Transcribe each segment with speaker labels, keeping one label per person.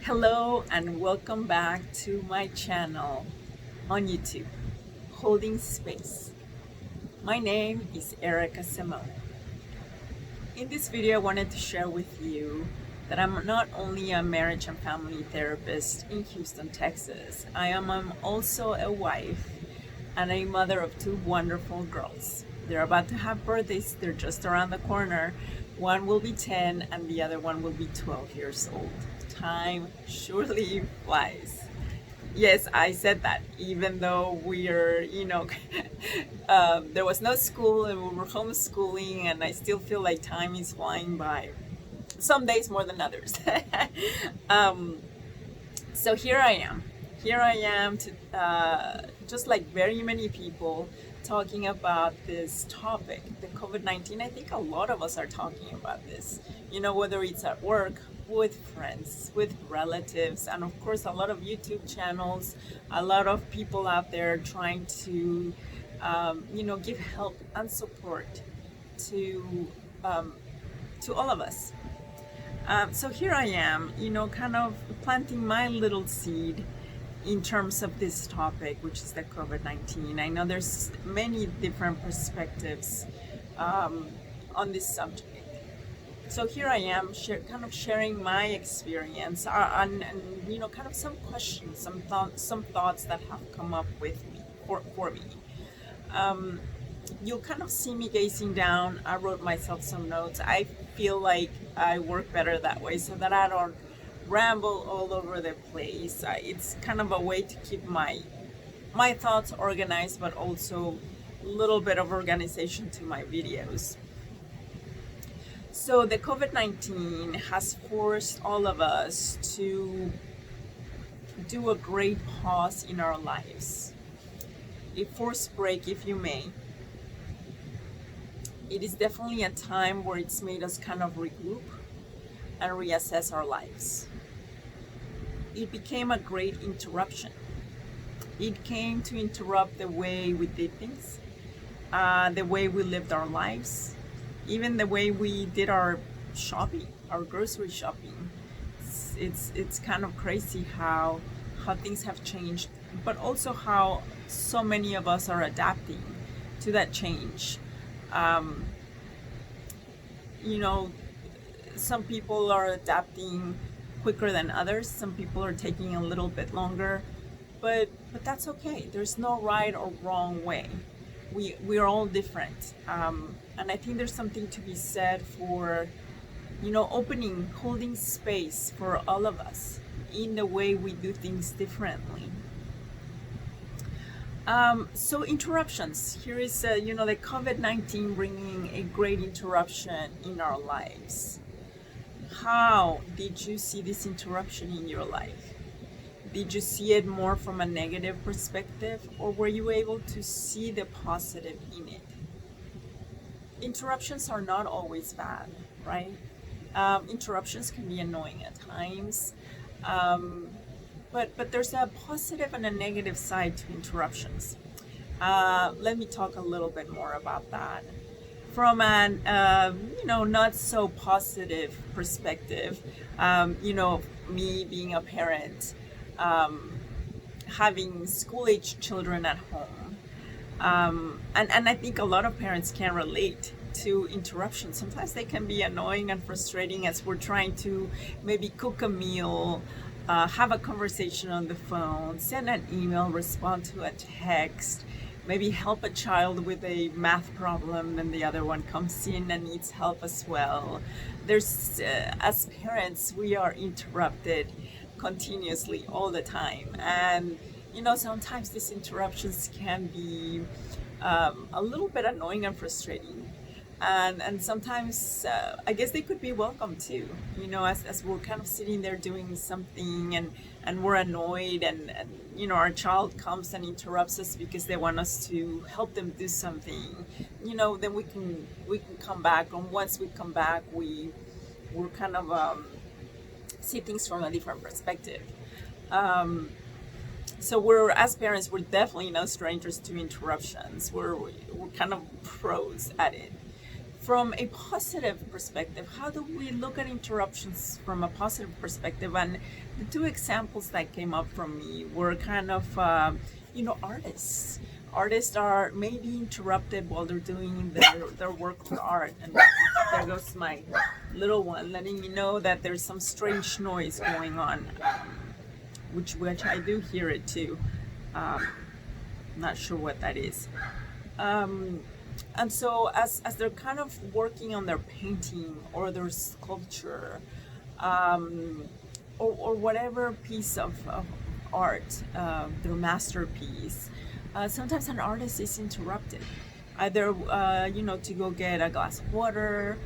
Speaker 1: Hello and welcome back to my channel on YouTube, Holding Space. My name is Erica Simone. In this video, I wanted to share with you that I'm not only a marriage and family therapist in Houston, Texas, I'm also a wife and a mother of two wonderful girls. They're about to have birthdays, they're just around the corner. One will be 10 and the other one will be 12 years old. Time surely flies. Yes, I said that, even though there was no school and we were homeschooling, and I still feel like time is flying by. Some days more than others. um, so here I am. Here I am, just like very many people, talking about this topic, the COVID-19. I think a lot of us are talking about this, whether it's at work, with friends, with relatives, and of course, a lot of YouTube channels, a lot of people out there trying to, give help and support to, to all of us. So here I am, kind of planting my little seed in terms of this topic, which is the COVID-19. I know there's many different perspectives on this subject. So here I am, kind of sharing my experience and kind of some questions, some thoughts that have come up with me for me. You'll kind of see me gazing down. I wrote myself some notes. I feel like I work better that way so that I don't ramble all over the place. It's kind of a way to keep my thoughts organized, but also a little bit of organization to my videos. So the COVID-19 has forced all of us to do a great pause in our lives. A forced break, if you may. It is definitely a time where it's made us kind of regroup and reassess our lives. It became a great interruption. It came to interrupt the way we did things, the way we lived our lives, even the way we did our shopping, our grocery shopping. It's kind of crazy how things have changed, but also how so many of us are adapting to that change. Some people are adapting quicker than others. Some people are taking a little bit longer, but that's okay. There's no right or wrong way. We are all different, and I think there's something to be said for holding space for all of us in the way we do things differently. So interruptions. Here is the COVID-19 bringing a great interruption in our lives. How did you see this interruption in your life? Did you see it more from a negative perspective, or were you able to see the positive in it? Interruptions are not always bad, right? Interruptions can be annoying at times, but there's a positive and a negative side to interruptions. Let me talk a little bit more about that. From an not so positive perspective, me being a parent, having school-age children at home, and I think a lot of parents can relate to interruptions. Sometimes they can be annoying and frustrating as we're trying to maybe cook a meal, have a conversation on the phone, send an email, respond to a text, maybe help a child with a math problem, and the other one comes in and needs help as well. There's, as parents, we are interrupted continuously all the time. And, sometimes these interruptions can be a little bit annoying and frustrating. And sometimes I guess they could be welcome too, as we're kind of sitting there doing something and we're annoyed and our child comes and interrupts us because they want us to help them do something, then we can come back. And once we come back, we're kind of see things from a different perspective. So as parents, we're definitely no strangers to interruptions. We're kind of pros at it. from a positive perspective. How do we look at interruptions from a positive perspective? And the two examples that came up from me were kind of, artists. Artists are maybe interrupted while they're doing their work of art. And there goes my little one, letting me know that there's some strange noise going on, which I do hear it too. Not sure what that is. And so as they're kind of working on their painting or their sculpture, or whatever piece of art, their masterpiece, sometimes an artist is interrupted, either to go get a glass of water,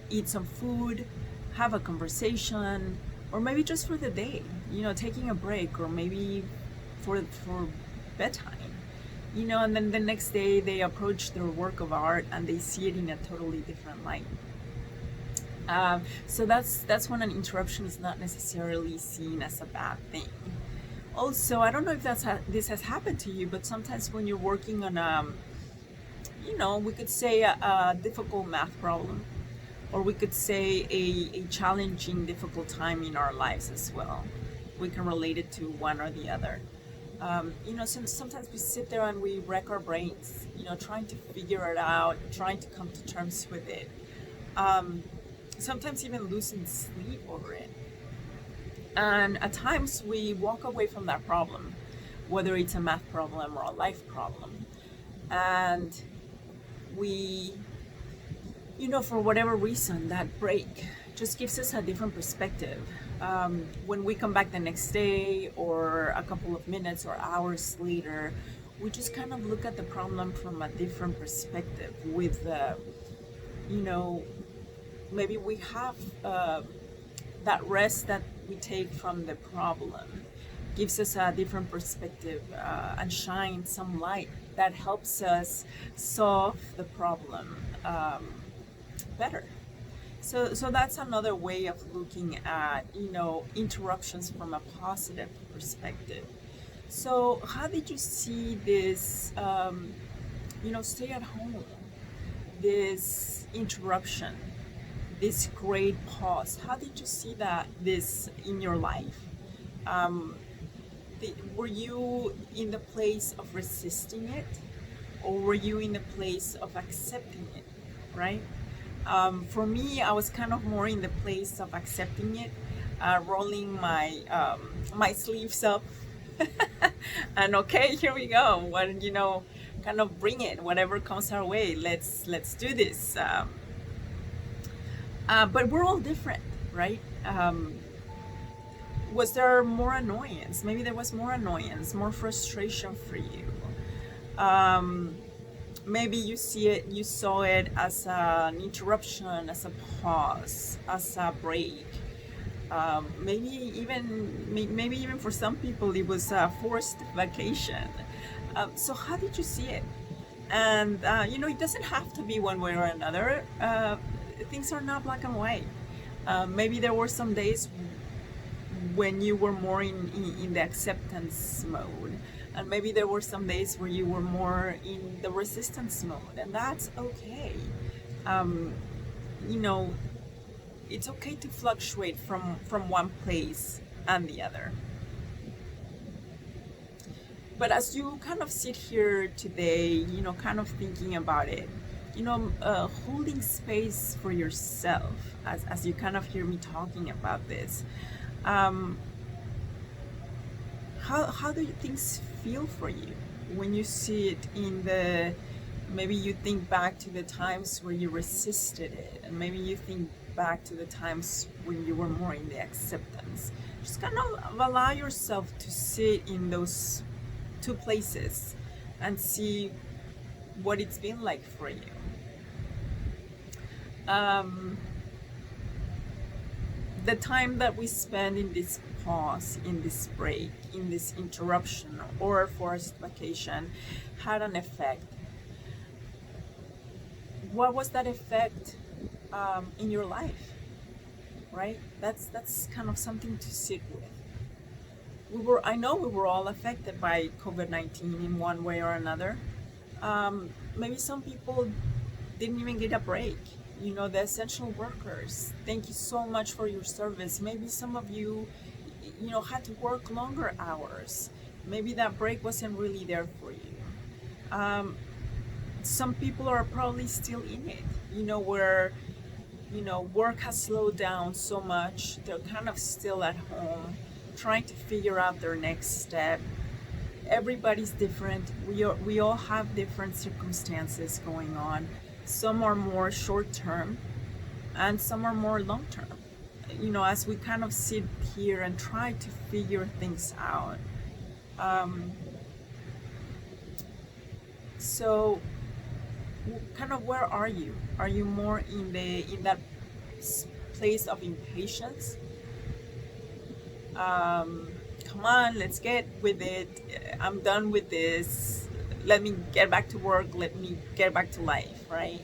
Speaker 1: eat some food, have a conversation, or maybe just for the day, taking a break, or maybe for bedtime. And then the next day they approach their work of art and they see it in a totally different light. So that's when an interruption is not necessarily seen as a bad thing. Also, I don't know if this has happened to you, but sometimes when you're working on we could say a difficult math problem, or we could say a challenging, difficult time in our lives as well. We can relate it to one or the other. Sometimes we sit there and we wreck our brains, trying to figure it out, trying to come to terms with it. Sometimes even losing sleep over it. And at times we walk away from that problem, whether it's a math problem or a life problem. And we, for whatever reason, that break just gives us a different perspective. When we come back the next day or a couple of minutes or hours later, we just kind of look at the problem from a different perspective with, maybe we have that rest that we take from the problem gives us a different perspective and shines some light that helps us solve the problem better. So that's another way of looking at, interruptions from a positive perspective. So how did you see this, stay at home, this interruption, this great pause? How did you see this in your life? Were you in the place of resisting it, or were you in the place of accepting it, right? For me, I was kind of more in the place of accepting it, rolling my sleeves up, and okay, here we go. Kind of bring it, whatever comes our way. Let's do this. But we're all different, right? Was there more annoyance? Maybe there was more annoyance, more frustration for you. Maybe you saw it as an interruption, as a pause, as a break. Maybe even for some people it was a forced vacation. So how did you see it? And it doesn't have to be one way or another. Things are not black and white. Maybe there were some days when you were more in the acceptance mode, and maybe there were some days where you were more in the resistance mode, and that's okay. It's okay to fluctuate from one place and the other. But as you kind of sit here today, kind of thinking about it, holding space for yourself, as you kind of hear me talking about this, how do things feel for you when you see it maybe you think back to the times where you resisted it, and maybe you think back to the times when you were more in the acceptance. Just kind of allow yourself to sit in those two places and see what it's been like for you. The time that we spend in this pause, in this break, in this interruption or forced vacation had an effect. What was that effect in your life? Right? That's kind of something to sit with. I know we were all affected by COVID-19 in one way or another. Maybe some people didn't even get a break. You know, the essential workers, thank you so much for your service. Maybe some of you, you know, had to work longer hours. Maybe that break wasn't really there for you. Some people are probably still in it, you know, where, you know, work has slowed down so much. They're kind of still at home trying to figure out their next step. Everybody's different. We all have different circumstances going on. Some are more short term and some are more long term. You know, as we kind of sit here and try to figure things out. So kind of, where are you? Are you more in that place of impatience? Come on, let's get with it. I'm done with this. Let me get back to work. Let me get back to life, right?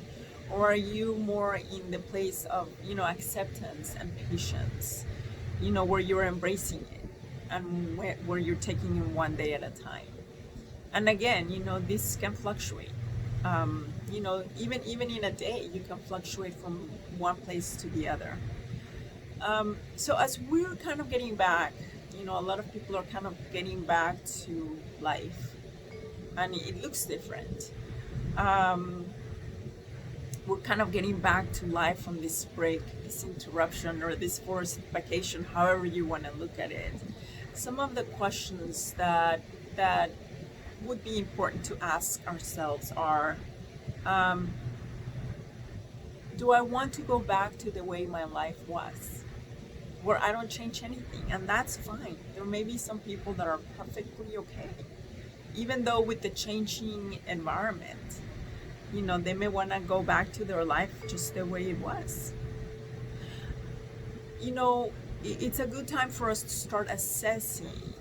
Speaker 1: Or are you more in the place of, you know, acceptance and patience, you know, where you're embracing it and where you're taking it one day at a time? And again, you know, this can fluctuate. You know, even in a day, you can fluctuate from one place to the other. So as we're kind of getting back, you know, a lot of people are kind of getting back to life, and it looks different. We're kind of getting back to life from this break, this interruption, or this forced vacation, however you want to look at it. Some of the questions that would be important to ask ourselves are, do I want to go back to the way my life was, where I don't change anything? And that's fine. There may be some people that are perfectly okay, even though with the changing environment, you know, they may want to go back to their life just the way it was. You know, it's a good time for us to start assessing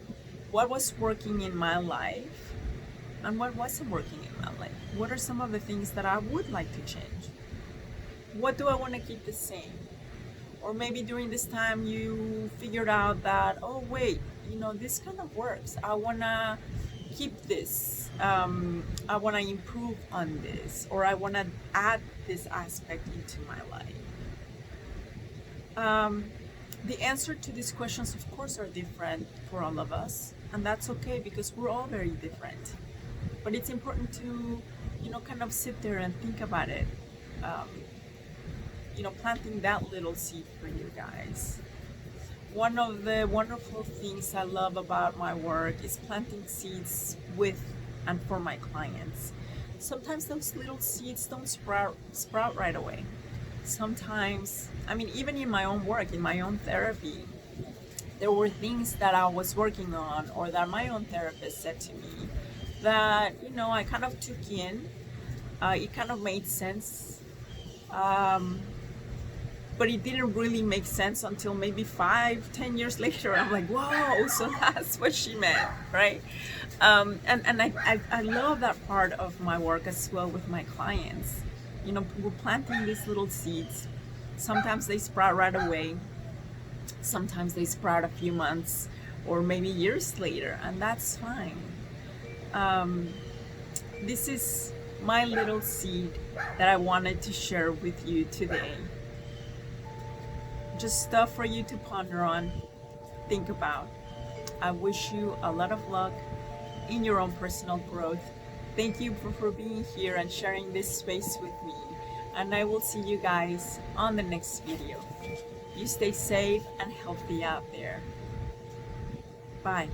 Speaker 1: what was working in my life and what wasn't working in my life. What are some of the things that I would like to change? What do I want to keep the same? Or maybe during this time you figured out that, oh wait, you know, this kind of works. I want to keep this. I want to improve on this, or I want to add this aspect into my life. The answer to these questions, of course, are different for all of us, and that's okay because we're all very different. But it's important to, you know, kind of sit there and think about it. You know, planting that little seed for you guys. One of the wonderful things I love about my work is planting seeds with and for my clients. Sometimes those little seeds don't sprout right away. Sometimes, I mean, even in my own work, in my own therapy, there were things that I was working on or that my own therapist said to me that, you know, I kind of took in. It kind of made sense. But it didn't really make sense until maybe 5-10 years later. I'm like, whoa, so that's what she meant, right? And I love that part of my work as well with my clients. You know, we're planting these little seeds. Sometimes they sprout right away. Sometimes they sprout a few months or maybe years later, and that's fine. This is my little seed that I wanted to share with you today. Just stuff for you to ponder on, think about. I wish you a lot of luck in your own personal growth. Thank you for being here and sharing this space with me. And I will see you guys on the next video. You stay safe and healthy out there. Bye.